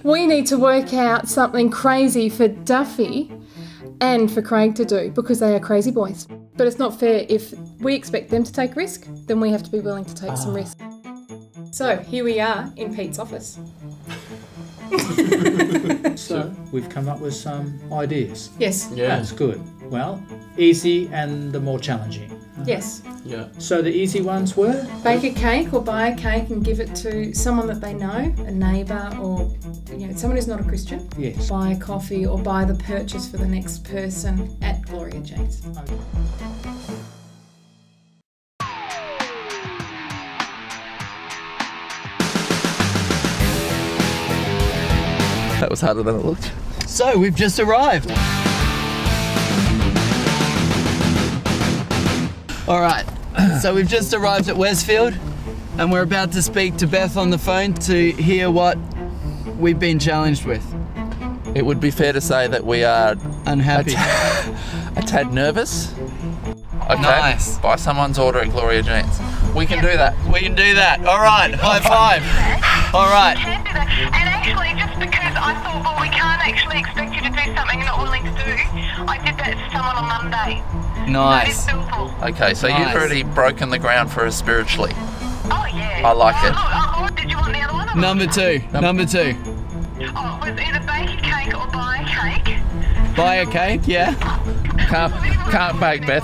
We need to work out something crazy for Duffy and for Craig to do because they are crazy boys. But it's not fair if we expect them to take risk, then we have to be willing to take some risk. So here we are in Pete's office. So we've come up with some ideas. Yes. Yeah. That's good. Well, easy and the more challenging. Yes. Yeah. So the easy ones were? Bake a cake or buy a cake and give it to someone that they know, a neighbour or someone who's not a Christian. Yes. Buy a coffee or buy the purchase for the next person at Gloria Jane's. Okay. That was harder than it looked. So we've just arrived. All right, so we've just arrived at Westfield and we're about to speak to Beth on the phone to hear what we've been challenged with. It would be fair to say that we are Unhappy. a tad nervous. Okay. Nice. By someone's order at Gloria Jean's. We can do that. We can do that. All right, high five. All right. Can do that. And actually, just because I thought, well, we can't actually expect you to do something you're not willing to do, I did that to someone on Monday. Nice. So it's doable. Okay, so Nice. you've already broken the ground for us spiritually. Oh, yeah. I like it. Look, did you want the other one? Number two. Number two. Oh, it was either bake a cake or buy a cake. Buy a cake, yeah. Can't bake, Beth.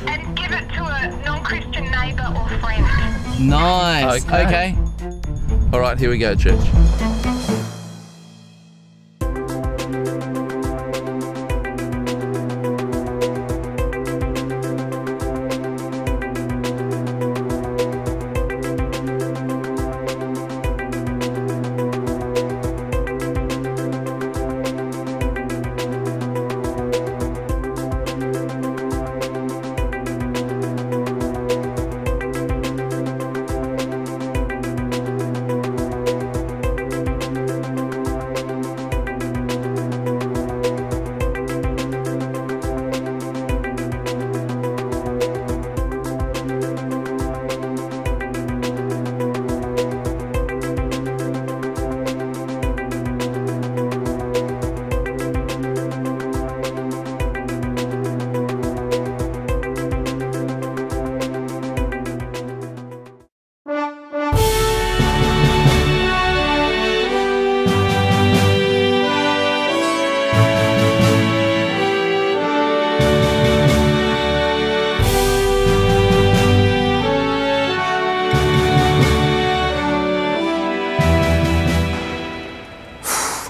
And give it to a non-Christian neighbour or friend. Nice. Okay. Okay. All right, here we go, church.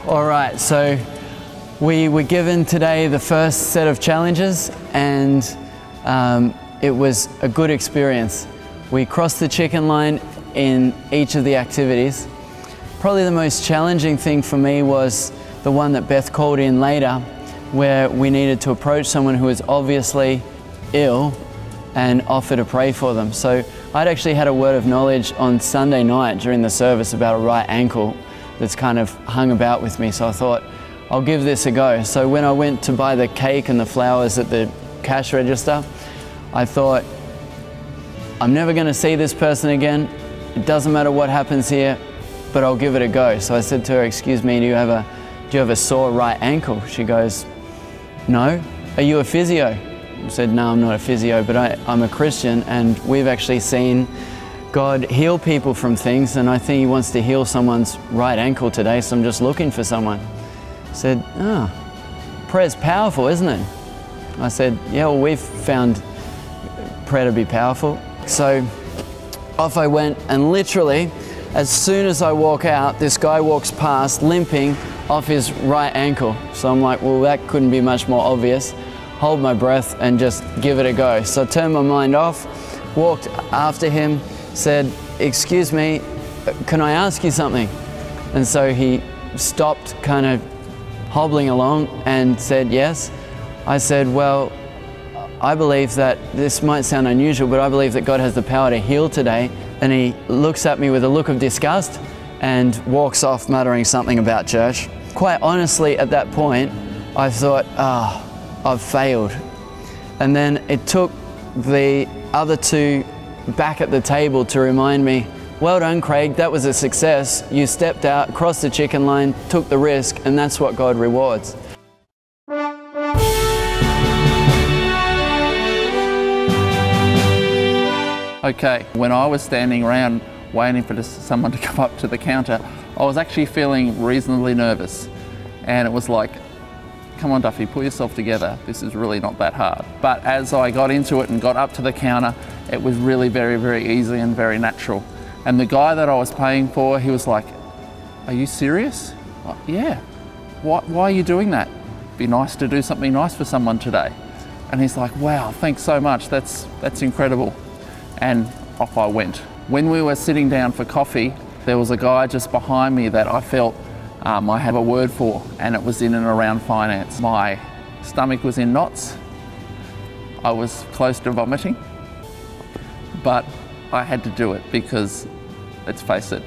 All right, so we were given today the first set of challenges and it was a good experience. We crossed the chicken line in each of the activities. Probably the most challenging thing for me was the one that Beth called in later, where we needed to approach someone who was obviously ill and offer to pray for them. So I'd actually had a word of knowledge on Sunday night during the service about a right ankle that's kind of hung about with me. So I thought, I'll give this a go. So when I went to buy the cake and the flowers at the cash register, I thought, I'm never going to see this person again. It doesn't matter what happens here, but I'll give it a go. So I said to her, excuse me, do you have a sore right ankle? She goes, no. Are you a physio? I said, no, I'm not a physio, but I'm a Christian, and we've actually seen God heal people from things, and I think He wants to heal someone's right ankle today, so I'm just looking for someone. I said, prayer's powerful, isn't it? I said, yeah, well, we've found prayer to be powerful. So off I went, and literally, as soon as I walk out, this guy walks past limping off his right ankle. So I'm like, well, that couldn't be much more obvious. Hold my breath and just give it a go. So I turned my mind off, walked after him, said, excuse me, can I ask you something? And so he stopped kind of hobbling along and said, yes. I said, well, I believe that this might sound unusual, but I believe that God has the power to heal today. And he looks at me with a look of disgust and walks off muttering something about church. Quite honestly, at that point, I thought, I've failed. And then it took the other two back at the table to remind me, Well done, Craig, that was a success. You stepped out, crossed the chicken line, took the risk, and that's what God rewards. Okay, when I was standing around waiting for someone to come up to the counter, I was actually feeling reasonably nervous. And it was like, come on Duffy, pull yourself together. This is really not that hard. But as I got into it and got up to the counter, it was really very, very easy and very natural. And the guy that I was paying for, he was like, are you serious? Yeah. Why are you doing that? Be nice to do something nice for someone today. And he's like, wow, thanks so much. That's incredible. And off I went. When we were sitting down for coffee, there was a guy just behind me that I felt I had a word for, and it was in and around finance. My stomach was in knots. I was close to vomiting, but I had to do it because, let's face it,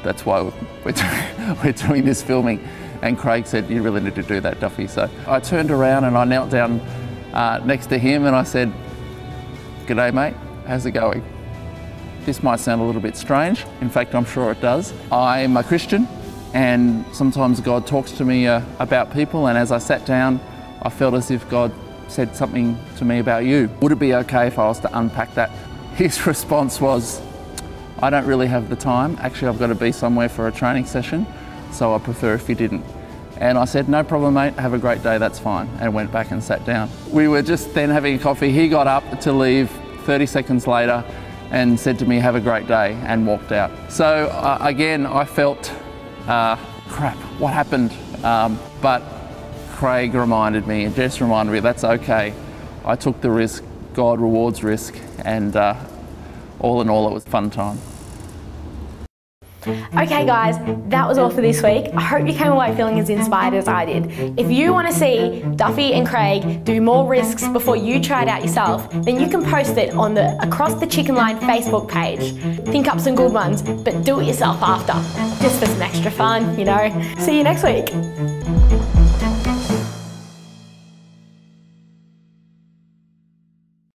that's why we're doing this filming. And Craig said, you really need to do that, Duffy. So I turned around and I knelt down next to him and I said, g'day mate, how's it going? This might sound a little bit strange. In fact, I'm sure it does. I'm a Christian and sometimes God talks to me about people, and as I sat down, I felt as if God said something to me about you. Would it be okay if I was to unpack that? His response was, I don't really have the time. Actually, I've got to be somewhere for a training session, so I prefer if you didn't. And I said, no problem mate, have a great day, that's fine, and went back and sat down. We were just then having a coffee. He got up to leave 30 seconds later and said to me, have a great day, and walked out. So again, I felt, crap, what happened? But Craig reminded me, and Jess reminded me, that's okay. I took the risk, God rewards risk, and all in all, it was a fun time. Okay guys, that was all for this week. I hope you came away feeling as inspired as I did. If you want to see Duffy and Craig do more risks before you try it out yourself, then you can post it on the Across the Chicken Line Facebook page. Think up some good ones, but do it yourself after, just for some extra fun, you know. See you next week.